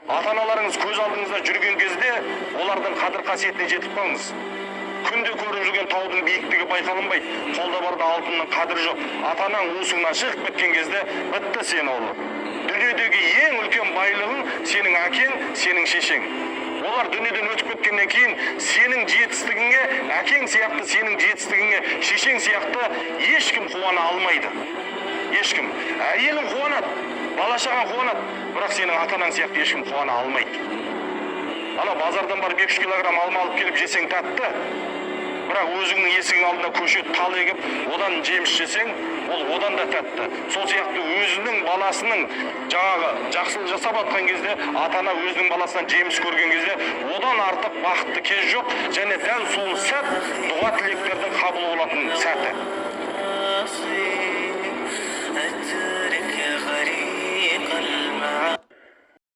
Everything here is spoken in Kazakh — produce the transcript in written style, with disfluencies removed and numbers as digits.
Ата-аналарыңыз көз алдыңызда жүрген кезде олардың қадір-қасиетіне жетіп қалыңыз. Күнде көріп жүрген таудың биіктігі байқалынбайды. Қолда барда алтынның қадірі жоқ. Ата-анаң уысыңнан шығып кеткен кезде бітті сен ол. Дүниедегі ең үлкен байлығың сенің әкең, сенің шешең. Олар дүниеден өтіп кеткеннен кейін сенің жетістігіңе, әкең сияқты сенің жетістігіңе, шешең сияқты ешкім қуана алмайды. Ешкім. Әйелің қуанады, бала-шағаң қуанады, бірақ сенің ата-анаң сияқты ешкім қуана алмайды. Ана базардан барып 2-3 килограмм алма алып келіп жесең тәтті, бірақ өзіңнің есігің алдына көшет тал егіп, одан жеміс жесең, ол одан да тәтті. Сол сияқты өзінің баласының жаңағы жақсылық жасап жатқан кезде, ата-ана өзінің баласынан жеміс көрген кезде, одан артық бақытты кез жоқ, және дәл сол сәт дұға тілектердің қабыл болатын сәті.